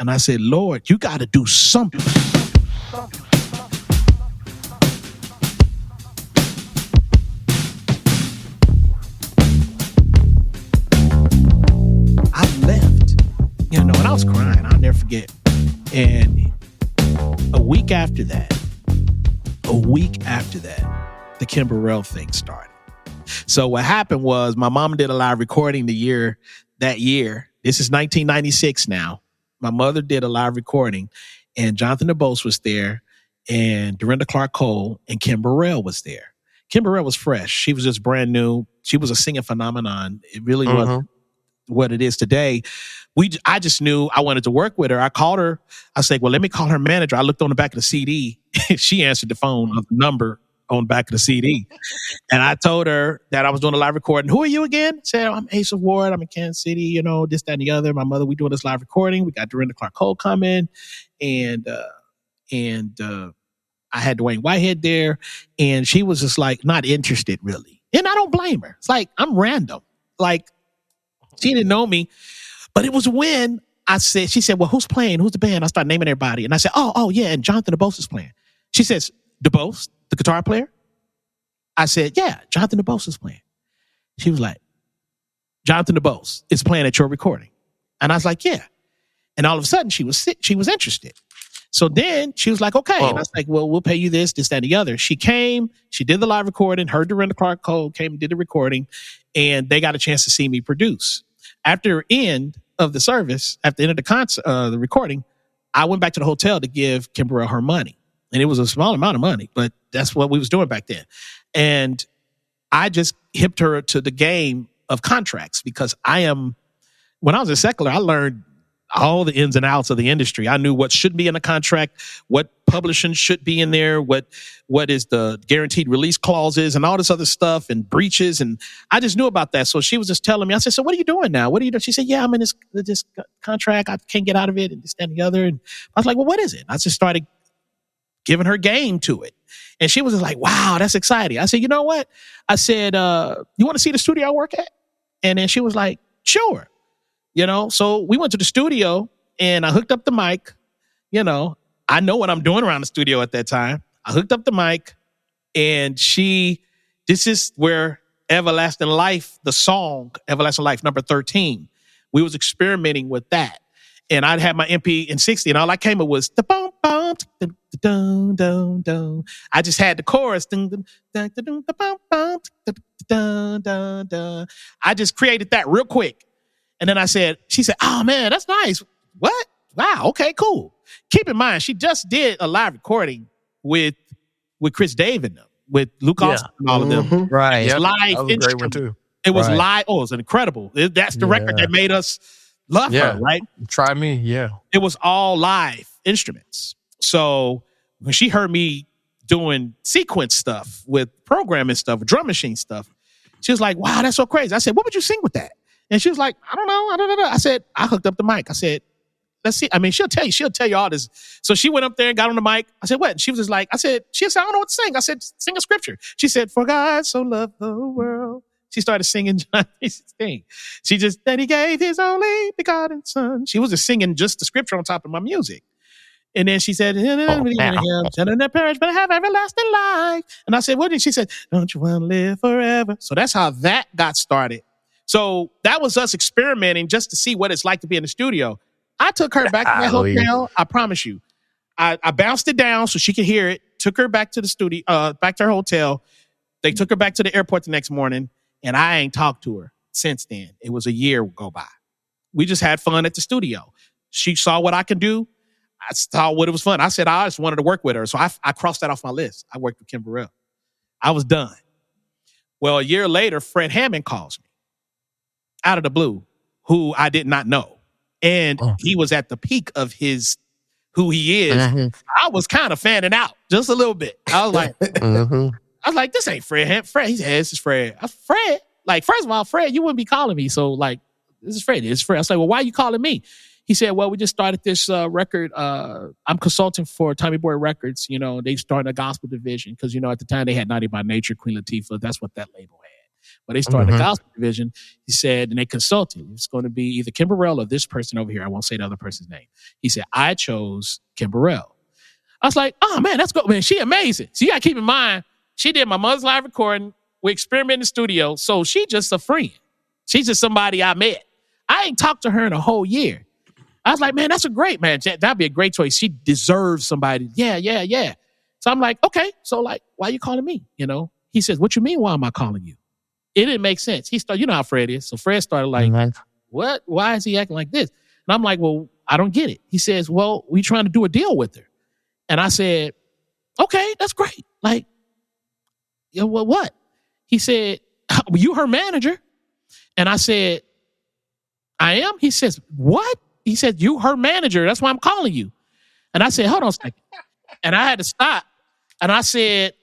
And I said, Lord, you got to do something. I left, and I was crying. I'll never forget. And a week after that, the Kim Burrell thing started. So what happened was my mom did a live recording that year. This is 1996 now. My mother did a live recording, and Jonathan DeBose was there, and Dorinda Clark Cole, and Kim Burrell was there. Kim Burrell was fresh. She was just brand new. She was a singing phenomenon. It really wasn't what it is today. I just knew I wanted to work with her. I called her. I said, well, let me call her manager. I looked on the back of the CD. She answered the phone of the number on the back of the CD. And I told her that I was doing a live recording. Who are you again? I said, I'm Asaph Ward. I'm in Kansas City, this, that, and the other. My mother, we doing this live recording. We got Dorinda Clark Cole coming. And I had Dwayne Whitehead there. And she was just like, not interested really. And I don't blame her. It's like, I'm random. Like, she didn't know me. But it was when she said, well, who's playing? Who's the band? I started naming everybody. And I said, oh, yeah. And Jonathan DeBose is playing. She says, DeBose, the guitar player? I said, yeah, Jonathan DeBose is playing. She was like, Jonathan DeBose is playing at your recording. And I was like, yeah. And all of a sudden she was interested. So then she was like, okay. And I was like, well, we'll pay you this, that, and the other. She came, she did the live recording, heard Dorinda Clark Cole, came and did the recording, and they got a chance to see me produce. After the end of the service, at the end of the recording, I went back to the hotel to give Kim Burrell her money. And it was a small amount of money, but that's what we was doing back then. And I just hipped her to the game of contracts because when I was a secular, I learned all the ins and outs of the industry. I knew what should be in a contract, what publishing should be in there, what is the guaranteed release clauses and all this other stuff and breaches. And I just knew about that. So she was just telling me, I said, so what are you doing now? What are you doing? She said, yeah, I'm in this contract. I can't get out of it and this, that, and the other. And I was like, well, what is it? I just started giving her game to it. And she was just like, wow, that's exciting. I said, you know what? I said, you want to see the studio I work at? And then she was like, sure. So we went to the studio and I hooked up the mic. I know what I'm doing around the studio at that time. I hooked up the mic and this is where Everlasting Life, the song, Everlasting Life, number 13, we was experimenting with that. And I'd had my MP in 60 and all I came up was the boom, boom, dun, dun, dun. I just had the chorus. Dun, dun, dun, dun, dun, dun, dun, dun. I just created that real quick. And then she said, oh man, that's nice. What? Wow. Okay, cool. Keep in mind, she just did a live recording with Chris Dave and them, with Luke Austin and all of them. Right. It's live. That was a great one too. It was live. Oh, it was incredible. That's the record that made us love her, right? Try Me, yeah. It was all live instruments. So when she heard me doing sequence stuff with programming stuff, drum machine stuff, she was like, wow, that's so crazy. I said, what would you sing with that? And she was like, I don't know. I said, I hooked up the mic. I said, let's see. I mean, she'll tell you all this. So she went up there and got on the mic. I said, what? And she was just like, she said, I don't know what to sing. I said, sing a scripture. She said, for God so loved the world. She started singing John 16. She just, that he gave his only begotten son. She was just singing just the scripture on top of my music. And then she said, that perish, but I have everlasting life. And I said, what did she say? Don't you want to live forever? So that's how that got started. So that was us experimenting just to see what it's like to be in the studio. I took her back to that hotel. I promise you. I bounced it down so she could hear it. Took her back to the studio, back to her hotel. They took her back to the airport the next morning, and I ain't talked to her since then. It was a year go by. We just had fun at the studio. She saw what I can do. I saw what it was fun. I said I just wanted to work with her, so I crossed that off my list. I worked with Kim Burrell. I was done. Well, a year later, Fred Hammond calls me out of the blue, who I did not know. And he was at the peak of who he is. I was kind of fanning out just a little bit. I was like, this ain't Fred. Fred, he said, this is Fred. Fred? Like, first of all, Fred, you wouldn't be calling me. So, like, this is Fred. It's Fred. I was like, well, why are you calling me? He said, well, we just started this record. I'm consulting for Tommy Boy Records. They started a gospel division because, at the time they had Naughty by Nature, Queen Latifah. That's what that label had. But they started the gospel division. He said, and they consulted. It's going to be either Kim Burrell or this person over here. I won't say the other person's name. He said, I chose Kim Burrell. I was like, oh man, that's good. Man, she amazing. So you got to keep in mind, she did my mother's live recording. We experimented in the studio. So she just a friend. She's just somebody I met. I ain't talked to her in a whole year. I was like, man, that's a great, man. That'd be a great choice. She deserves somebody. Yeah. So I'm like, okay. So like, why are you calling me? You know, he says, what you mean? Why am I calling you? It didn't make sense. He started, you know how Fred is. So Fred started like, what? Why is he acting like this? And I'm like, well, I don't get it. He says, well, we trying to do a deal with her. And I said, okay, that's great. Like, yeah, well, what? He said, you her manager? And I said, I am? He says, what? He said, you her manager. That's why I'm calling you. And I said, hold on a second. And I had to stop. And I said,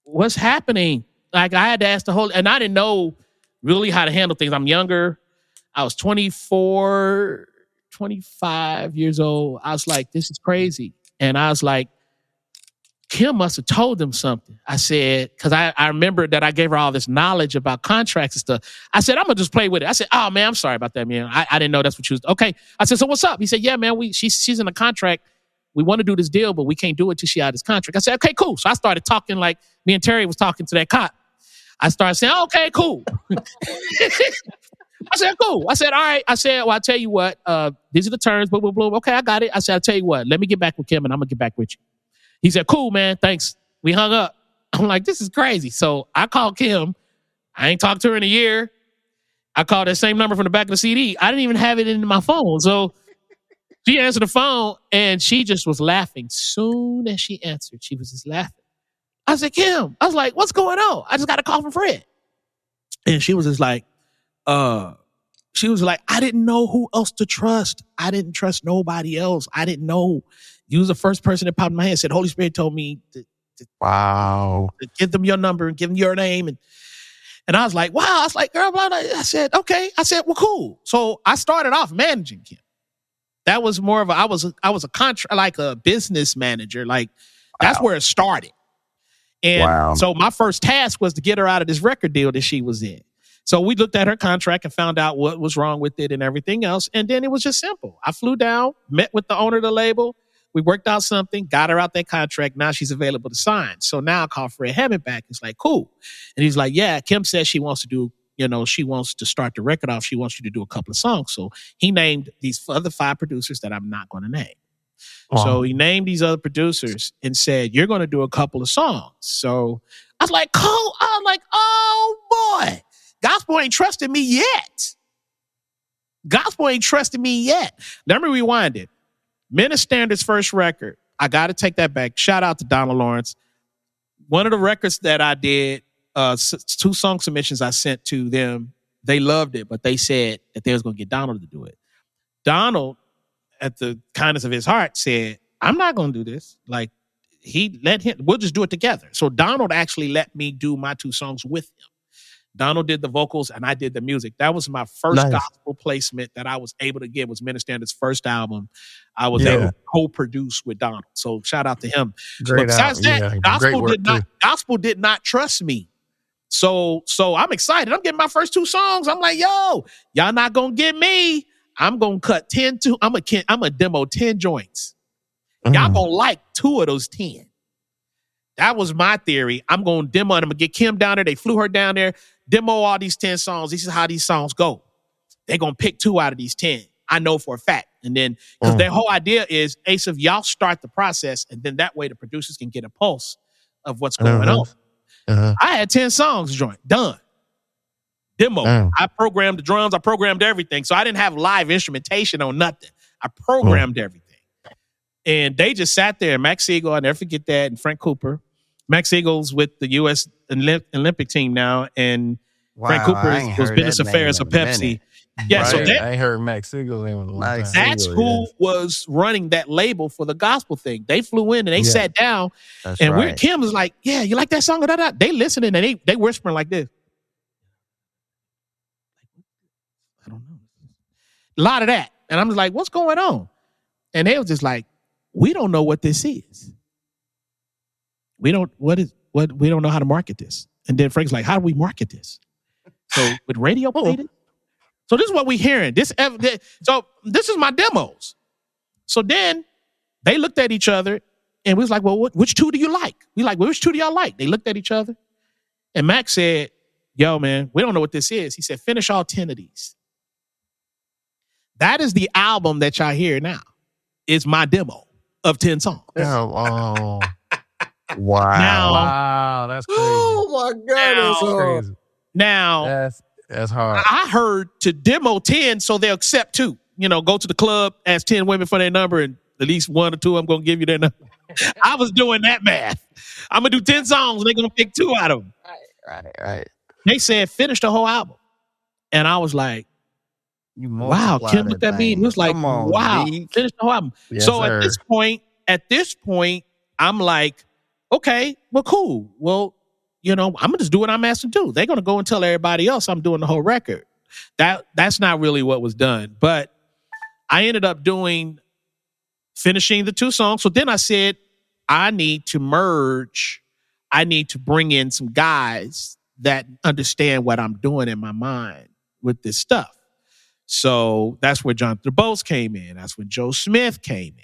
what's happening? Like I had to ask the whole, and I didn't know really how to handle things. I'm younger. I was 24, 25 years old. I was like, this is crazy. And I was like, Kim must have told them something. I said, because I remember that I gave her all this knowledge about contracts and stuff. I said, I'm going to just play with it. I said, oh, man, I'm sorry about that, man. I didn't know that's what you was. Okay. I said, so what's up? He said, yeah, man, she's in a contract. We want to do this deal, but we can't do it till she out of this contract. I said, okay, cool. So I started talking like me and Terry was talking to that cop. I started saying, okay, cool. I said, cool. I said, all right. I said, well, I'll tell you what. These are the terms, blah, blah, blah. Okay, I got it. I said, I'll tell you what. Let me get back with Kim and I'm going to get back with you. He said, cool, man. Thanks. We hung up. I'm like, this is crazy. So I called Kim. I ain't talked to her in a year. I called that same number from the back of the CD. I didn't even have it in my phone. So she answered the phone and she just was laughing. Soon as she answered, she was just laughing. I said, Kim, I was like, what's going on? I just got a call from Fred. And she was just like, I didn't know who else to trust. I didn't trust nobody else. I didn't know. You was the first person that popped in my head. Said, Holy Spirit told me to give them your number and give them your name. And I was like, wow. I was like, girl, blah, blah. I said, okay. I said, well, cool. So I started off managing Kim. That was more of I was a like a business manager. Like that's where it started. And so my first task was to get her out of this record deal that she was in. So we looked at her contract and found out what was wrong with it and everything else. And then it was just simple. I flew down, met with the owner of the label. We worked out something, got her out that contract. Now she's available to sign. So now I call Fred Hammond back. It's like, cool. And he's like, yeah, Kim says she wants to do, she wants to start the record off. She wants you to do a couple of songs. So he named these other 5 producers that I'm not going to name. Wow. So he named these other producers and said, you're going to do a couple of songs. So I was like, cool. I was like, oh boy, gospel ain't trusted me yet. Let me rewind it. Men of Standard's first record, I got to take that back. Shout out to Donald Lawrence. One of the records that I did, 2 song submissions I sent to them, they loved it, but they said that they was going to get Donald to do it. Donald, at the kindness of his heart, said, I'm not going to do this. Like, we'll just do it together. So Donald actually let me do my 2 songs with him. Donald did the vocals and I did the music. That was my first gospel placement that I was able to get. Was Men of Standard's first album. I was able to co-produce with Donald. So shout out to him. But besides that, gospel did not trust me. So I'm excited. I'm getting my first 2 songs. I'm like, yo, y'all not gonna get me. I'm gonna cut 10 to. I'm a demo 10 joints. Y'all gonna like 2 of those 10. That was my theory. I'm gonna demo. I'm gonna get Kim down there. They flew her down there. Demo all these 10 songs. This is how these songs go. They're going to pick 2 out of these 10. I know for a fact. And then, because their whole idea is, Asaph, y'all start the process, and then that way the producers can get a pulse of what's going on. I had 10 songs joint. Done. Demo. I programmed the drums. I programmed everything. So I didn't have live instrumentation on nothing. I programmed everything. And they just sat there. Max Siegel, I'll never forget that, and Frank Cooper. Max Siegel's with the U.S. Olympic team now, and Frank Cooper was business affairs of Pepsi. Yeah, right. So I ain't heard Max Siegel's name in a long time. That's who was running that label for the gospel thing. They flew in and they sat down, and Kim was like, "Yeah, you like that song?" They listening and they whispering like this. I don't know. A lot of that, and I'm just like, "What's going on?" And they was just like, "We don't know what this is. We don't know how to market this." And then Frank's like, how do we market this? So with radio played it. So this is what we hearing. So this is my demos. So then they looked at each other and we was like, well, which two do you like? We like, well, which two do y'all like? They looked at each other. And Mac said, yo, man, we don't know what this is. He said, finish all 10 of these. That is the album that y'all hear now. It's my demo of 10 songs. Oh, wow. That's crazy. Oh my God, that's crazy. Now, that's hard. I heard to demo 10 so they'll accept 2. Go to the club, ask 10 women for their number, and at least 1 or 2 I'm going to give you their number. I was doing that math. I'm going to do 10 songs, and they're going to pick 2 out of them. Right. They said, finish the whole album. And I was like, wow, Kim looked at me and was like, wow, finish the whole album. Yes, so sir. at this point, I'm like, okay, well, cool. Well, I'm gonna just do what I'm asked to do. They're gonna go and tell everybody else I'm doing the whole record. That's not really what was done. But I ended up finishing the 2 songs. So then I said, I need to merge. I need to bring in some guys that understand what I'm doing in my mind with this stuff. So that's where Jonathan Deadbolts came in. That's when Joe Smith came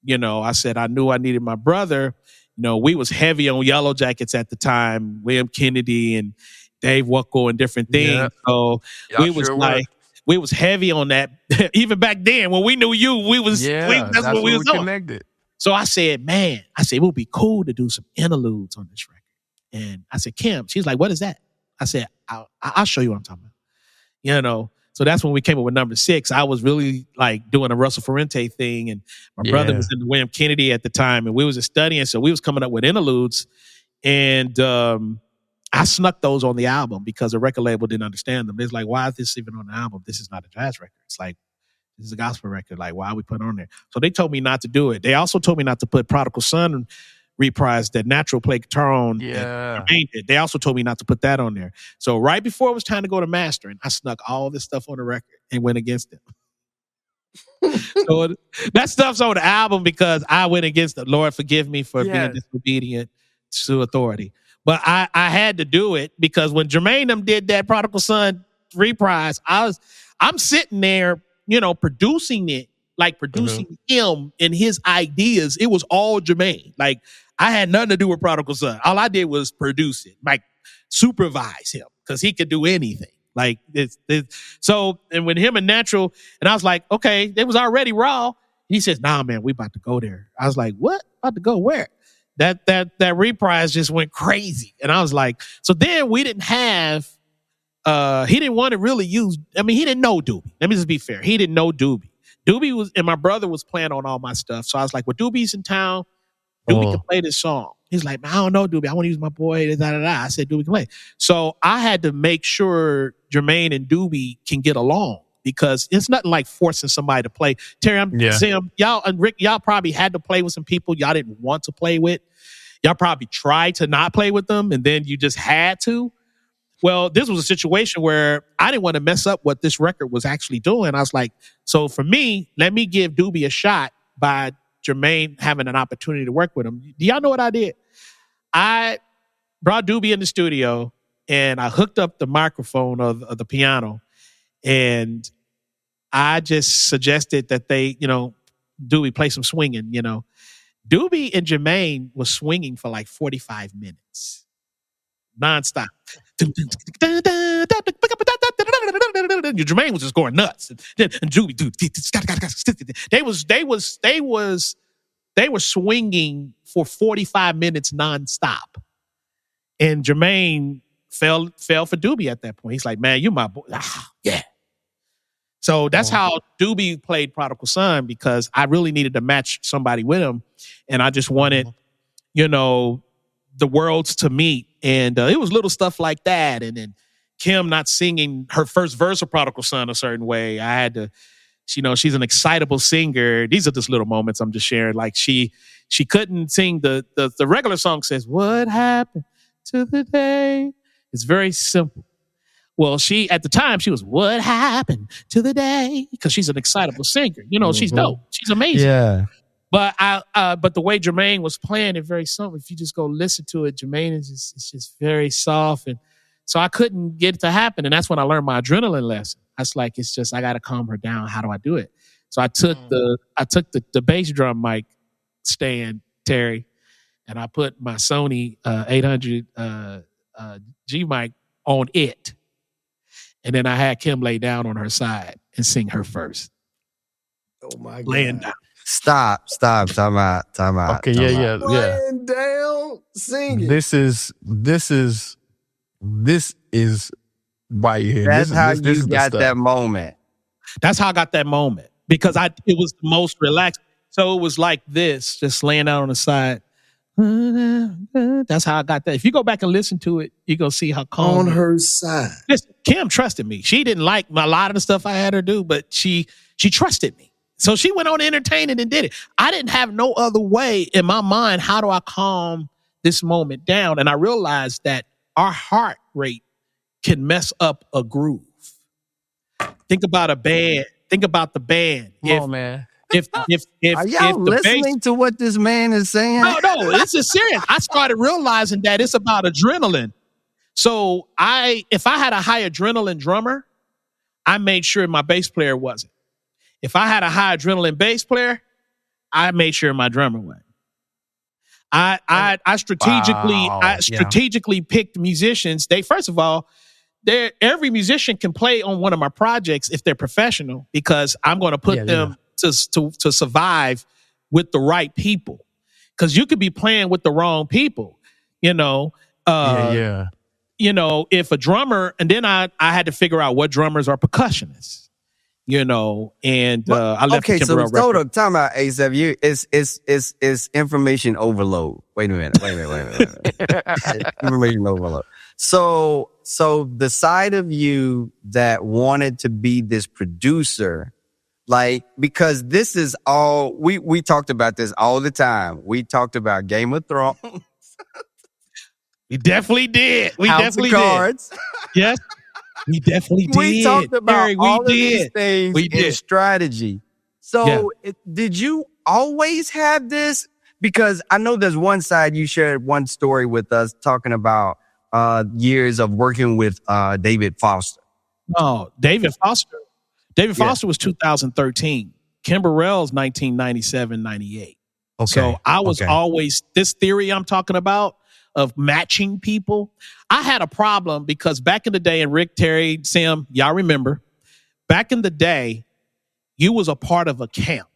in. I said I knew I needed my brother. We was heavy on Yellow Jackets at the time, William Kennedy and Dave Wucko and different things. Yeah. So we was heavy on that. Even back then when we knew you, that's what we was connected. So I said, it would be cool to do some interludes on this record. And I said, Kim, she's like, what is that? I said, I'll show you what I'm talking about. So that's when we came up with number 6. I was really like doing a Russell Ferrante thing, and my brother was in the William Kennedy at the time, and we was just studying, so we was coming up with interludes, and I snuck those on the album because the record label didn't understand them. It's like, why is this even on the album? This is not a jazz record. It's like, this is a gospel record. Like, why are we putting it on there? So they told me not to do it. They also told me not to put Prodigal Son reprise that Natural played guitar on. Yeah. They also told me not to put that on there. So right before it was time to go to mastering, I snuck all this stuff on the record and went against it. So that stuff's on the album because I went against it. Lord, forgive me for being disobedient to authority. But I had to do it because when Jermaine them did that Prodigal Son reprise, I'm sitting there, producing it, like producing him and his ideas. It was all Jermaine. Like, I had nothing to do with Prodigal Son. All I did was produce it, like supervise him because he could do anything. Like so, and when him and Natural, and I was like, okay, they was already raw. And he says, nah, man, we about to go there. I was like, what? About to go where? That reprise just went crazy. And I was like, so then we didn't have, he didn't want to really use, he didn't know Doobie. Let me just be fair. He didn't know Doobie. Doobie was, and my brother was playing on all my stuff. So I was like, well, Doobie's in town. Doobie can play this song. He's like, man, I don't know, Doobie. I want to use my boy. I said, Doobie can play. So I had to make sure Jermaine and Doobie can get along because it's nothing like forcing somebody to play. Terry, I'm saying, y'all and Rick, y'all probably had to play with some people y'all didn't want to play with. Y'all probably tried to not play with them, and then you just had to. Well, this was a situation where I didn't want to mess up what this record was actually doing. I was like, so for me, let me give Doobie a shot by Jermaine having an opportunity to work with him. Do y'all know what I did? I brought Doobie in the studio and I hooked up the microphone of the piano, and I just suggested that they, Doobie play some swinging, Doobie and Jermaine was swinging for like 45 minutes. Nonstop. Jermaine was just going nuts. And Doobie, they were swinging for 45 minutes nonstop. And Jermaine fell for Doobie at that point. He's like, man, you my boy. Yeah. So that's how Doobie played Prodigal Son, because I really needed to match somebody with him. And I just wanted, the worlds to meet. And it was little stuff like that. And then Kim not singing her first verse of Prodigal Son a certain way. I had to, she's an excitable singer. These are just little moments I'm just sharing. Like she couldn't sing the regular song says, what happened to the day? It's very simple. Well, at the time, she was, what happened to the day? Because she's an excitable singer. She's dope. She's amazing. Yeah. But but the way Jermaine was playing it, very soft. If you just go listen to it, Jermaine is it's just very soft, and so I couldn't get it to happen. And that's when I learned my adrenaline lesson. That's like it's just I got to calm her down. How do I do it? So I took the bass drum mic stand, Terry, and I put my Sony 800 G mic on it, and then I had Kim lay down on her side and sing her first. Oh my God! Laying down. Stop. Time out. Okay, yeah. Laying down, singing. This is why you're here. That's how this you is the got stuff. that moment. That's how I got that moment because it was the most relaxed. So it was like this, just laying out on the side. That's how I got that. If you go back and listen to it, you're going to see how calm. On her side. Listen, Kim trusted me. She didn't like a lot of the stuff I had her do, but she trusted me. So she went on to entertain it and did it. I didn't have no other way in my mind. How do I calm this moment down? And I realized that our heart rate can mess up a groove. Think about a band. Think about the band. Come on, man. If Are y'all listening to what this man is saying? No, this is serious. I started realizing that it's about adrenaline. So if I had a high adrenaline drummer, I made sure my bass player wasn't. If I had a high adrenaline bass player, I made sure my drummer wasn't. I strategically picked musicians. First of all, every musician can play on one of my projects if they're professional because I'm going to put them to survive with the right people. Because you could be playing with the wrong people, you know. You know, if a drummer, and then I had to figure out what drummers are percussionists. You know, and I left. Okay, so time out, Asaph. It's information overload. Wait a minute. Information overload. So the side of you that wanted to be this producer, like, because this is all we talked about this all the time. We talked about Game of Thrones. We definitely did. House of Cards. Yes. We definitely did. We talked about all of these things in strategy. So did you always have this? Because I know there's one side you shared one story with us talking about years of working with David Foster. No, David Foster. David Foster was 2013. Kim Burrell's 1997-98. Okay. So I was always, this theory I'm talking about of matching people. I had a problem because back in the day, and Rick, Terry, Sam, y'all remember, back in the day, you was a part of a camp.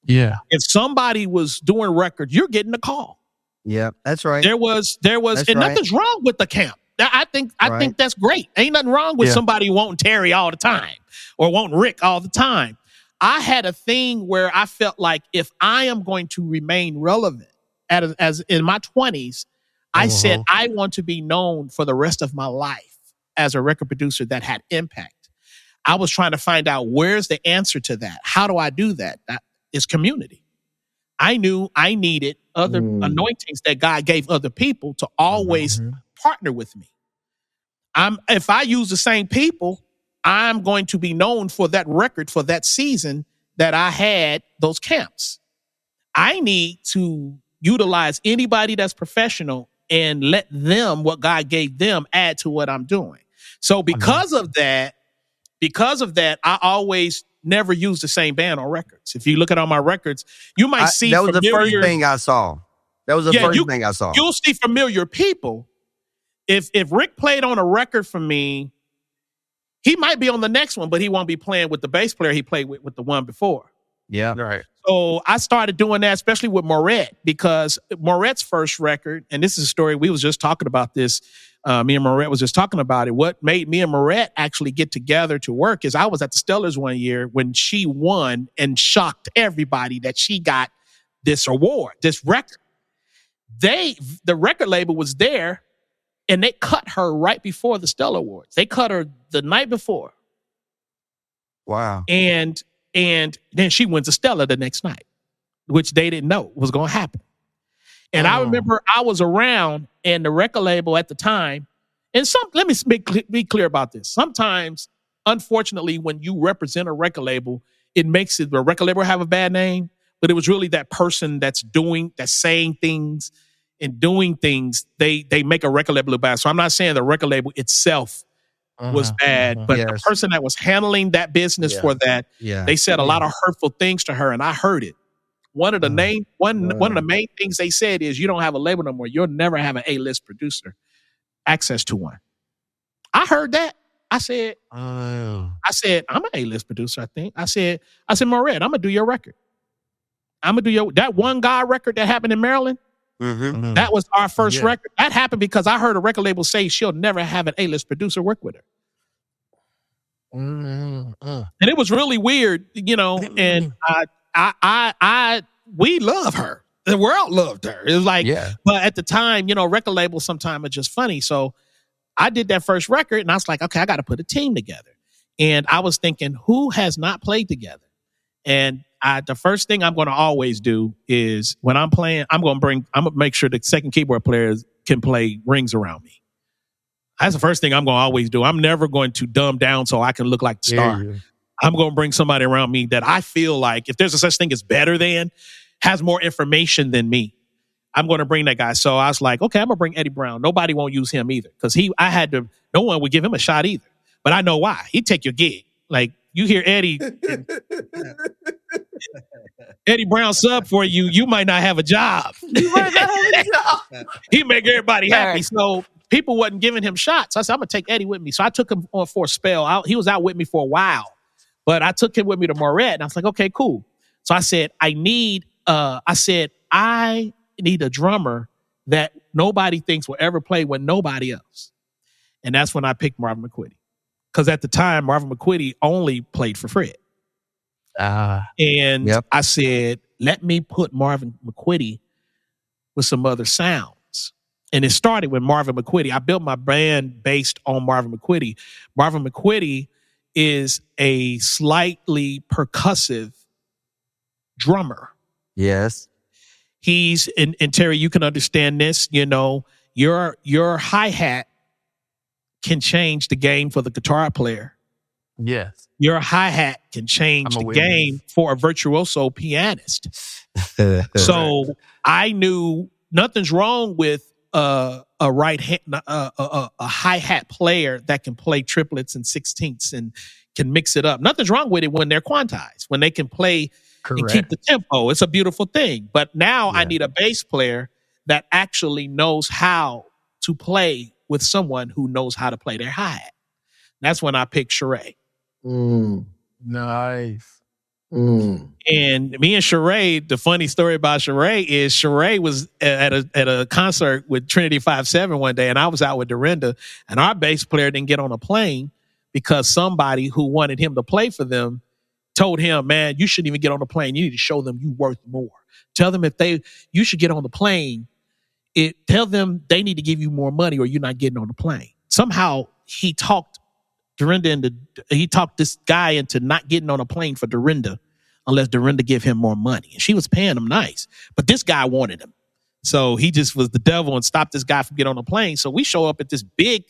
Yeah. If somebody was doing records, you're getting a call. Yeah, that's right. There was, and nothing's wrong with the camp. I think that's great. Ain't nothing wrong with somebody wanting Terry all the time or wanting Rick all the time. I had a thing where I felt like if I am going to remain relevant as in my 20s, I said, I want to be known for the rest of my life as a record producer that had impact. I was trying to find out where's the answer to that. How do I do that? That is community. I knew I needed other anointings that God gave other people to always partner with me. If I use the same people, I'm going to be known for that record for that season that I had those camps. I need to utilize anybody that's professional and let them, what God gave them, add to what I'm doing. So because of that, I always never use the same band on records. If you look at all my records, you might see that was the first thing I saw. You'll see familiar people. If Rick played on a record for me, he might be on the next one, but he won't be playing with the bass player he played with the one before. Yeah. Right. So I started doing that, especially with Moret, because Moret's first record, and this is a story, we was just talking about this. Me and Moret was just talking about it. What made me and Moret actually get together to work is I was at the Stellars one year when she won and shocked everybody that she got this award, this record. The record label was there, and they cut her right before the Stellar Awards. They cut her the night before. Wow. And then she wins a Stellar the next night, which they didn't know was going to happen. And I remember I was around, and the record label at the time, and let me be clear about this. Sometimes, unfortunately, when you represent a record label, it makes the record label have a bad name, but it was really that person that's saying things and doing things. They make a record label look bad. So I'm not saying the record label itself was bad, but the person that was handling that business for that, they said a lot of hurtful things to her, and I heard it. One of the main things they said is, you don't have a label no more. You'll never have an A-list producer access to one. I heard that. I said, I'm an A-list producer, I think. I said, Moret, I'm gonna do your record. I'm gonna do that One Guy record that happened in Maryland. That was our first record. That happened because I heard a record label say she'll never have an A-list producer work with her. And it was really weird, and we love her. The world loved her. It was like, but at the time, record labels sometimes are just funny. So I did that first record and I was like, okay, I got to put a team together. And I was thinking, who has not played together? And the first thing I'm going to always do is when I'm playing, I'm going to make sure the second keyboard players can play rings around me. That's the first thing I'm going to always do. I'm never going to dumb down so I can look like the star. I'm going to bring somebody around me that I feel like, if there's a such thing as better than, has more information than me, I'm going to bring that guy. So I was like, okay, I'm going to bring Eddie Brown. Nobody won't use him either. Because no one would give him a shot either. But I know why. He'd take your gig. Like, you hear Eddie Brown sub for you, you might not have a job. He make everybody happy. So people wasn't giving him shots. I said, I'm going to take Eddie with me. So I took him on for a spell. He was out with me for a while. But I took him with me to Moret, and I was like, okay, cool. So I said, I need a drummer that nobody thinks will ever play with nobody else. And that's when I picked Marvin McQuitty. Because at the time, Marvin McQuitty only played for Fred. And I said, let me put Marvin McQuitty with some other sounds. And it started with Marvin McQuitty. I built my band based on Marvin McQuitty. Marvin McQuitty is a slightly percussive drummer. Yes. He's and Terry, you can understand this, your hi-hat can change the game for the guitar player. Yes. Your hi-hat can change the game for a virtuoso pianist. So I knew nothing's wrong with a hi-hat player that can play triplets and sixteenths and can mix it up. Nothing's wrong with it when they're quantized, when they can play and keep the tempo. It's a beautiful thing. But now I need a bass player that actually knows how to play with someone who knows how to play their hi-hat. That's when I picked Sheree. Nice. And me and Sheree, the funny story about Sheree is Sheree was at a concert with Trinity 5-7 one day, and I was out with Dorinda, and our bass player didn't get on a plane because somebody who wanted him to play for them told him, man, you shouldn't even get on the plane. You need to show them you worth more. Tell them you should get on the plane. Tell them they need to give you more money or you're not getting on the plane. Somehow he talked this guy into not getting on a plane for Dorinda unless Dorinda give him more money. And she was paying him nice, but this guy wanted him. So he just was the devil and stopped this guy from getting on a plane. So we show up at this big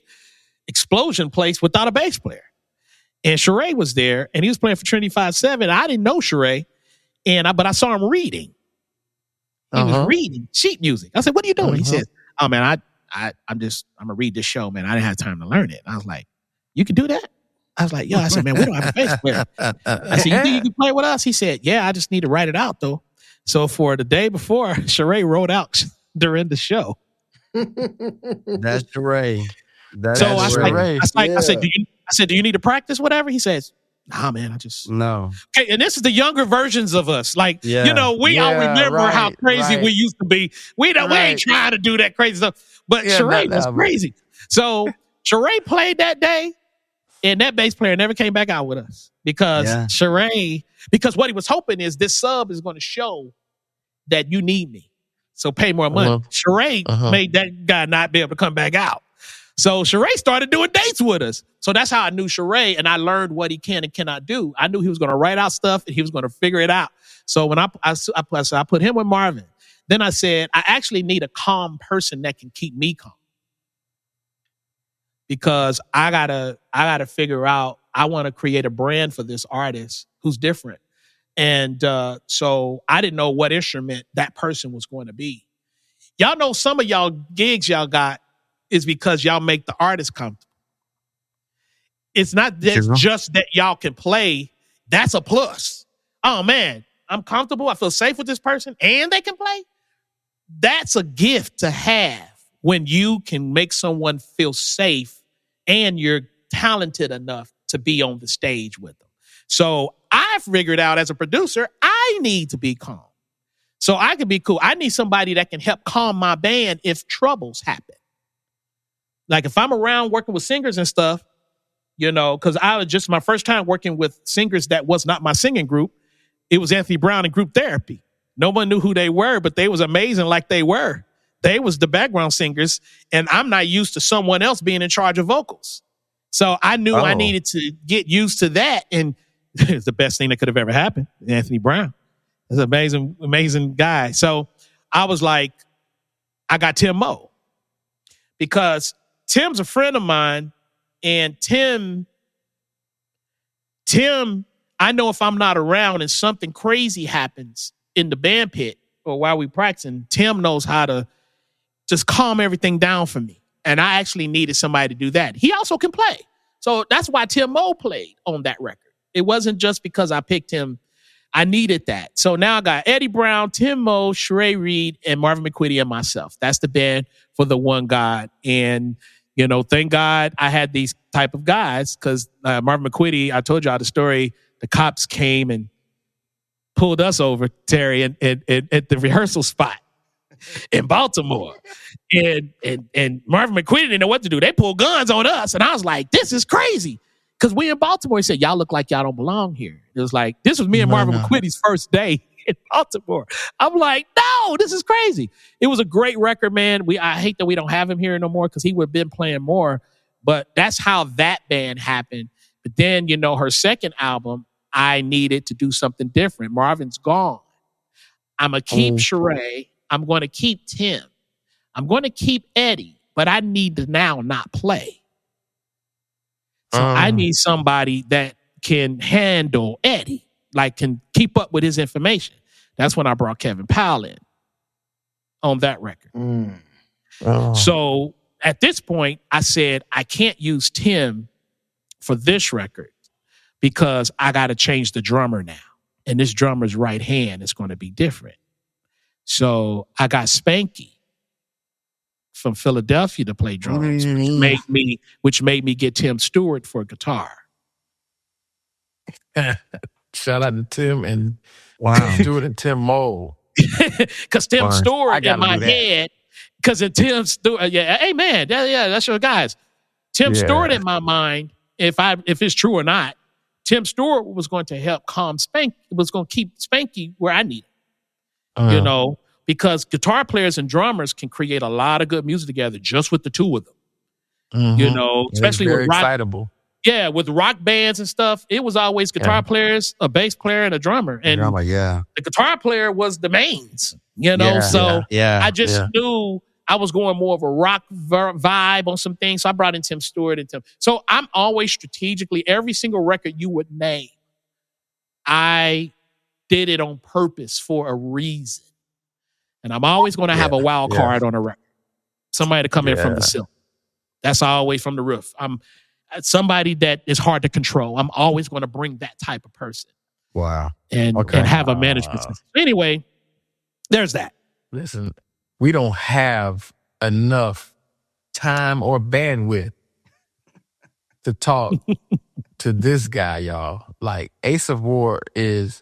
explosion place without a bass player. And Sheree was there, and he was playing for Trinity 5-7. I didn't know Sheree, but I saw him reading. He was reading sheet music. I said, "What are you doing?" He says, "Oh man, I'm gonna read this show, man. I didn't have time to learn it." I was like, "You can do that?" I was like, "Yo," I said, "Man, we don't have a bass player." I said, "You think you can play with us?" He said, "Yeah, I just need to write it out though." So for the day before, Sheree wrote out during the show. That's Sheree. I said, "Do you need to practice whatever?" He says, "Nah, man, I just no." Okay, and this is the younger versions of us. Like, we all remember how crazy we used to be. We ain't trying to do that crazy stuff. But Sheree was crazy. So Sheree played that day, and that bass player never came back out with us because because what he was hoping is this sub is going to show that you need me. So pay more money. Sheree made that guy not be able to come back out. So Sheree started doing dates with us. So that's how I knew Sheree, and I learned what he can and cannot do. I knew he was going to write out stuff, and he was going to figure it out. So when I put him with Marvin, then I said, I actually need a calm person that can keep me calm. Because I gotta figure out, I want to create a brand for this artist who's different. And so I didn't know what instrument that person was going to be. Y'all know some of y'all gigs y'all got is because y'all make the artist comfortable. It's not just that y'all can play. That's a plus. Oh, man, I'm comfortable. I feel safe with this person and they can play. That's a gift to have when you can make someone feel safe and you're talented enough to be on the stage with them. So I figured out as a producer, I need to be calm. So I can be cool. I need somebody that can help calm my band if troubles happen. Like if I'm around working with singers and stuff, you know, because I was just my first time working with singers that was not my singing group. It was Anthony Brown and Group Therapy. No one knew who they were, but they was amazing like they were. They was the background singers, and I'm not used to someone else being in charge of vocals. So I knew I needed to get used to that, and it's the best thing that could have ever happened. Anthony Brown is an amazing, amazing guy. So I was like, I got Tim Moe because Tim's a friend of mine, and Tim, I know if I'm not around and something crazy happens in the band pit or while we practicing, Tim knows how to just calm everything down for me. And I actually needed somebody to do that. He also can play. So that's why Tim Moe played on that record. It wasn't just because I picked him. I needed that. So now I got Eddie Brown, Tim Moe, Sheree Reed, and Marvin McQuitty and myself. That's the band for the One God. And, you know, thank God I had these type of guys because Marvin McQuitty, I told y'all the story, the cops came and pulled us over, Terry, at the rehearsal spot in Baltimore. And Marvin McQuitty didn't know what to do. They pulled guns on us. And I was like, this is crazy. Because we in Baltimore, he said, y'all look like y'all don't belong here. It was like, this was me and Marvin McQuitty's first day in Baltimore. I'm like, no, this is crazy. It was a great record, man. I hate that we don't have him here no more because he would have been playing more. But that's how that band happened. But then, you know, her second album, I needed to do something different. Marvin's gone. I'm going to keep Sheree. I'm going to keep Tim. I'm going to keep Eddie. But I need to now not play. So I need somebody that can handle Eddie, like can keep up with his information. That's when I brought Kevin Powell in on that record. So at this point, I said, I can't use Tim for this record because I got to change the drummer now. And this drummer's right hand is going to be different. So I got Spanky from Philadelphia to play drums, which made me get Tim Stewart for guitar. Shout out to Tim and Stewart and Tim Moe. Because Tim Stewart in my head, because in Tim Stewart, hey man, that's your guys. Tim Stewart in my mind, if it's true or not, Tim Stewart was going to help calm Spanky. It was going to keep Spanky where I need him. You know, because guitar players and drummers can create a lot of good music together just with the two of them. You know, especially with rock. Excitable. Yeah, with rock bands and stuff, it was always guitar players, a bass player, and a drummer. And the guitar player was the mains, you know? I just knew I was going more of a rock vibe on some things. So I brought in Tim Stewart and Tim. So I'm always strategically, every single record you would name, I did it on purpose for a reason. And I'm always going to have a wild card on a record. Somebody to come in from the ceiling. That's always from the roof. I'm somebody that is hard to control. I'm always going to bring that type of person. Wow. And have a management system. Anyway, there's that. Listen, we don't have enough time or bandwidth to talk to this guy, y'all. Like, Asaph Ward is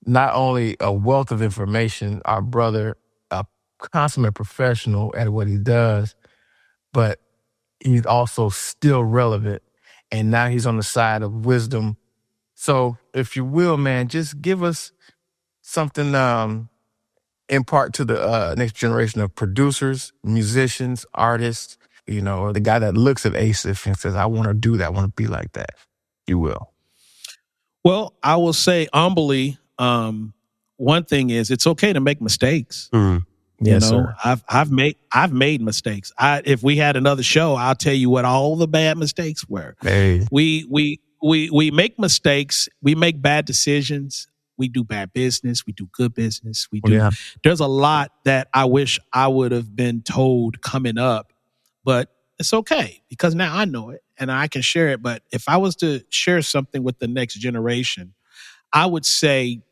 not only a wealth of information, our brother, a consummate professional at what he does, but he's also still relevant. And now he's on the side of wisdom. So if you will, man, just give us something, impart to the next generation of producers, musicians, artists, you know, or the guy that looks at Asaph and says, I want to do that. I want to be like that. You will. Well, I will say humbly, one thing is it's okay to make mistakes. Yes, you know, sir. I've made mistakes. If we had another show, I'll tell you what all the bad mistakes were. Hey. We we make mistakes. We make bad decisions. We do bad business. We do good business. We do. Yeah. There's a lot that I wish I would have been told coming up, but it's okay because now I know it and I can share it. But if I was to share something with the next generation, I would say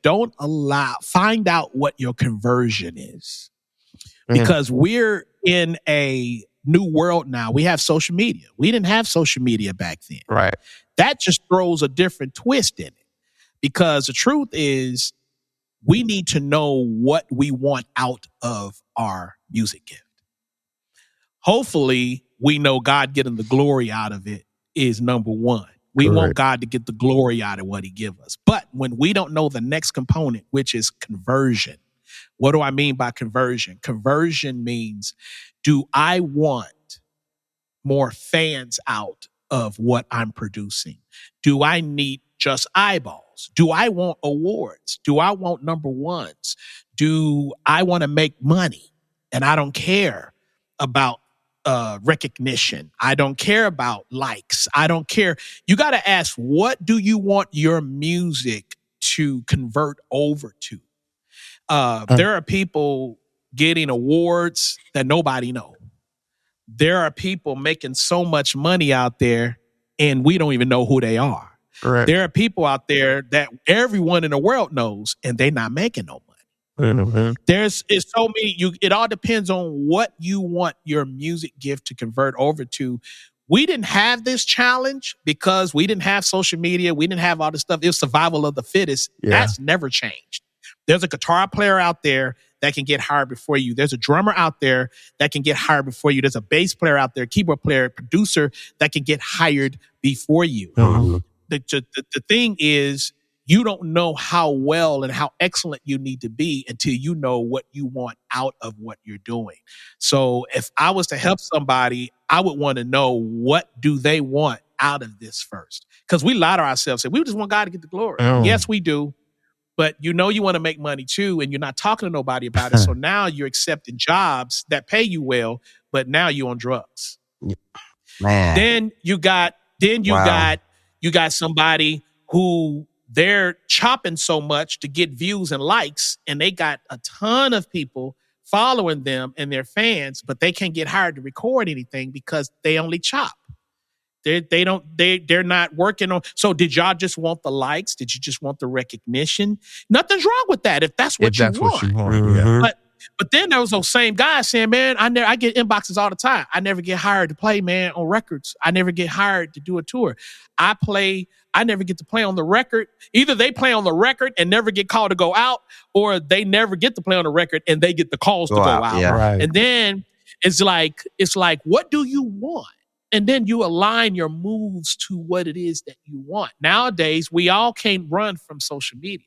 find out what your conversion is. Because we're in a new world now. We have social media. We didn't have social media back then. Right. That just throws a different twist in it. Because the truth is, we need to know what we want out of our music gift. Hopefully, we know God getting the glory out of it is number one. We want God to get the glory out of what he gives us. But when we don't know the next component, which is conversion, what do I mean by conversion? Conversion means, do I want more fans out of what I'm producing? Do I need just eyeballs? Do I want awards? Do I want number ones? Do I want to make money? And I don't care about recognition. I don't care about likes. I don't care. You got to ask, what do you want your music to convert over to? There are people getting awards that nobody knows. There are people making so much money out there and we don't even know who they are. Correct. There are people out there that everyone in the world knows and they're not making no money. It's so many. It all depends on what you want your music gift to convert over to. We didn't have this challenge because we didn't have social media. We didn't have all this stuff. It was survival of the fittest. Yeah. That's never changed. There's a guitar player out there that can get hired before you. There's a drummer out there that can get hired before you. There's a bass player out there, keyboard player, producer that can get hired before you. The thing is, you don't know how well and how excellent you need to be until you know what you want out of what you're doing. So if I was to help somebody, I would want to know, what do they want out of this first? Because we lie to ourselves and we just want God to get the glory. Yes, we do. But you want to make money too, and you're not talking to nobody about it. So now you're accepting jobs that pay you well, but now you're on drugs. Man. Then you got somebody who they're chopping so much to get views and likes, and they got a ton of people following them and their fans, but they can't get hired to record anything because they only chop. They're not working on. So did y'all just want the likes? Did you just want the recognition? Nothing's wrong with that if that's what you want. What you want. Yeah. But then there was those same guys saying, man, I get inboxes all the time. I never get hired to play, man, on records. I never get hired to do a tour. I never get to play on the record. Either they play on the record and never get called to go out, or they never get to play on the record and they get the calls to go out. Yeah. Right. And then it's like, what do you want? And then you align your moves to what it is that you want. Nowadays, we all can't run from social media.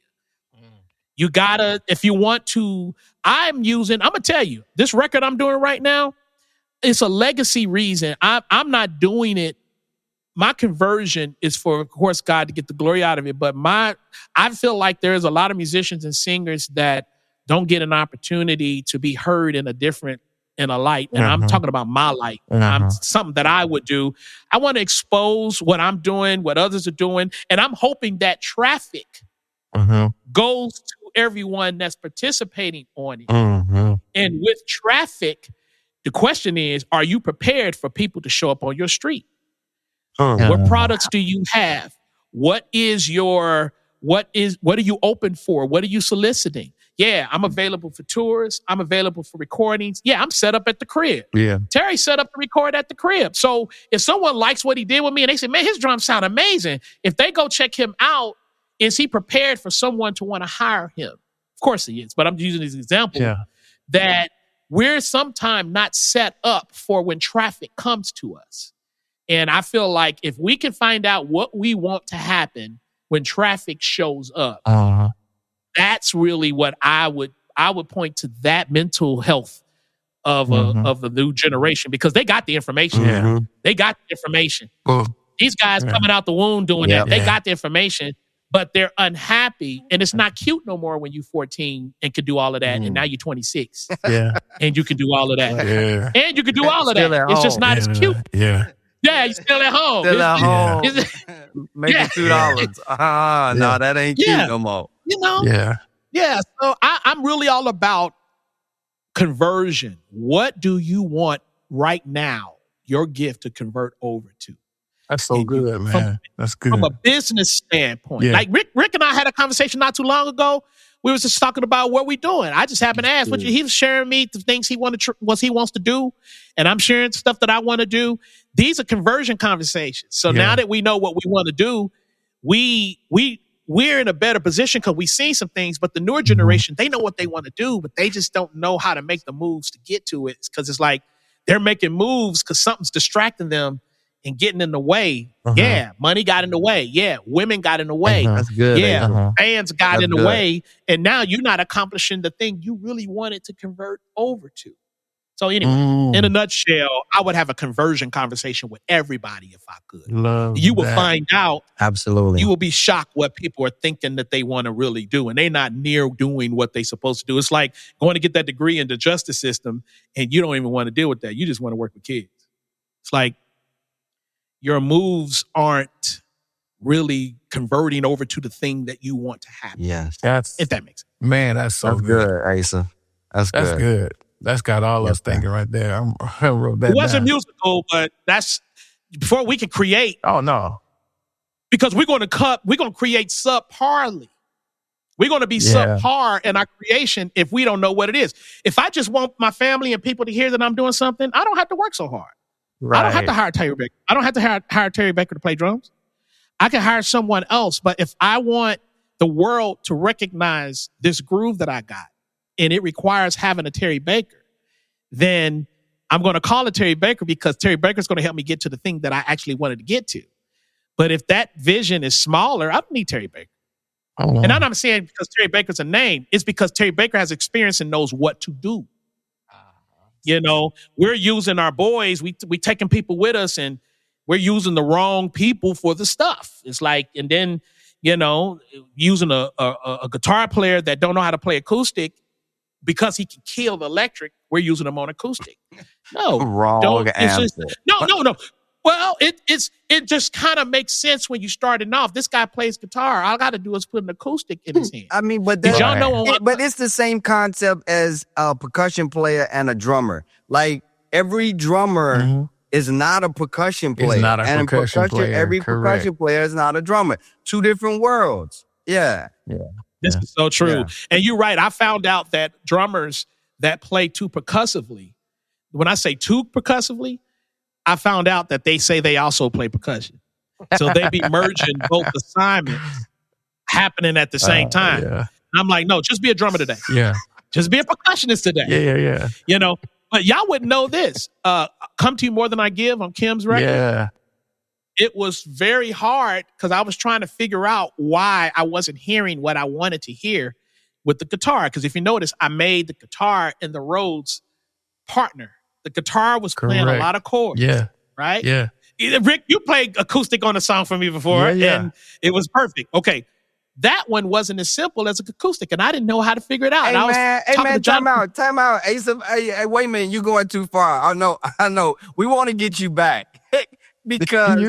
You gotta, if you want to, I'm going to tell you, this record I'm doing right now, it's a legacy reason. I'm not doing it. My conversion is for, of course, God to get the glory out of it. But I feel like there's a lot of musicians and singers that don't get an opportunity to be heard in a light. And I'm talking about my light. Something that I would do. I want to expose what I'm doing, what others are doing. And I'm hoping that traffic goes to everyone that's participating on it. And with traffic, the question is, are you prepared for people to show up on your street? What products do you have? What are you open for? What are you soliciting? Yeah, I'm available for tours. I'm available for recordings. Yeah, I'm set up at the crib. Yeah. Terry set up to record at the crib. So if someone likes what he did with me and they say, man, his drums sound amazing. If they go check him out, is he prepared for someone to want to hire him? Of course he is. But I'm using this example that we're sometimes not set up for when traffic comes to us. And I feel like if we can find out what we want to happen when traffic shows up, that's really what I would point to, that mental health of the new generation, because they got the information. They got the information. These guys coming out the womb doing that, they got the information, but they're unhappy. And it's not cute no more when you're 14 and can do all of that. And now you're 26. And you can do all of that. And you can do all of that. It's just not as cute. Yeah, you still at home. Still at home. Making $2. No, that ain't cute no more. You know? Yeah. So I'm really all about conversion. What do you want right now, your gift to convert over to? That's so good, man. That's good. From a business standpoint. Like Rick and I had a conversation not too long ago. We was just talking about what we doing. I just happened to ask he was sharing me the things he wants to do, and I'm sharing stuff that I want to do. These are conversion conversations. So now that we know what we want to do, we're in a better position because we've seen some things. But the newer generation, they know what they want to do, but they just don't know how to make the moves to get to it. Because it's like they're making moves because something's distracting them and getting in the way. Yeah, money got in the way. Yeah, women got in the way. That's good. Yeah, fans got in the way. And now you're not accomplishing the thing you really wanted to convert over to. So anyway, in a nutshell, I would have a conversion conversation with everybody if I could. You will find out. Absolutely. You will be shocked what people are thinking that they want to really do. And they're not near doing what they're supposed to do. It's like going to get that degree in the justice system and you don't even want to deal with that. You just want to work with kids. It's like, your moves aren't really converting over to the thing that you want to happen. Yes. If that makes sense. Man, that's so good. Asa. That's good. That's got all us thinking right there. I wrote that It wasn't down. musical, but that's before we can create. Oh, no. Because we're going to create subparly. We're going to be subpar in our creation if we don't know what it is. If I just want my family and people to hear that I'm doing something, I don't have to work so hard. Right. I don't have to hire Terry Baker. I don't have to hire Terry Baker to play drums. I can hire someone else. But if I want the world to recognize this groove that I got, and it requires having a Terry Baker, then I'm going to call it Terry Baker because Terry Baker's going to help me get to the thing that I actually wanted to get to. But if that vision is smaller, I don't need Terry Baker. And I'm not saying because Terry Baker's a name. It's because Terry Baker has experience and knows what to do. You know, we're using our boys. We taking people with us, and we're using the wrong people for the stuff. It's like, and then using a guitar player that don't know how to play acoustic because he can kill the electric. We're using them on acoustic. No, wrong answer. No. Well, it just kind of makes sense when you're starting off. This guy plays guitar. All I got to do is put an acoustic in his hand. I mean, but y'all know but it's the same concept as a percussion player and a drummer. Like every drummer is not a percussion player. It's not a percussion player. Every percussion player is not a drummer. Two different worlds. Yeah. This is so true. Yeah. And you're right. I found out that drummers that play too percussively, when I say too percussively, I found out that they say they also play percussion. So they be merging both assignments happening at the same time. Yeah. I'm like, no, just be a drummer today. Yeah. Just be a percussionist today. Yeah. You know, but y'all wouldn't know this. Come to You More Than I Give on Kim's record. Yeah. It was very hard because I was trying to figure out why I wasn't hearing what I wanted to hear with the guitar. Because if you notice, I made the guitar and the Rhodes partner. The guitar was playing a lot of chords. Yeah. Right? Yeah. Rick, you played acoustic on a song for me before, and it was perfect. Okay. That one wasn't as simple as an acoustic, and I didn't know how to figure it out. Hey, man, time out. Asaph, hey, wait a minute. You're going too far. I know. We want to get you back. Because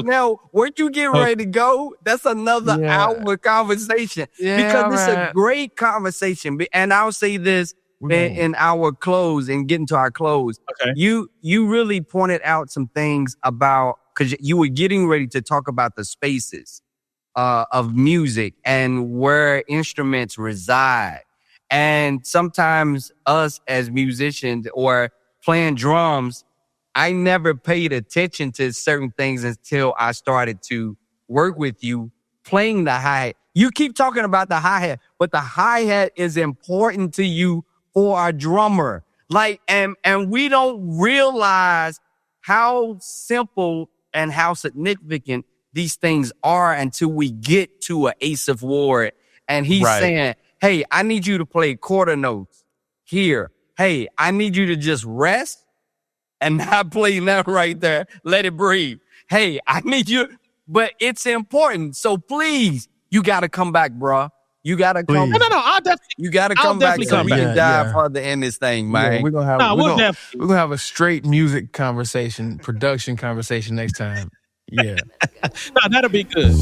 now, where you get ready to go, that's another hour conversation. Because it's a great conversation. And I'll say this in our close and getting to our close. Okay. You really pointed out some things about, because you were getting ready to talk about the spaces of music and where instruments reside. And sometimes us as musicians or playing drums, I never paid attention to certain things until I started to work with you playing the hi-hat. You keep talking about the hi-hat, but the hi-hat is important to you for a drummer. Like, and we don't realize how simple and how significant these things are until we get to a Asaph Ward and he's saying, hey, I need you to play quarter notes here. Hey, I need you to just rest and not play that right there. Let it breathe. Hey, I need you. But it's important. So please, you got to come back, bruh. You gotta come. No. I'll definitely. You gotta come back so we can dive further in this thing, man. Yeah, we're gonna have a straight music conversation, production conversation next time. Yeah. No, that'll be good.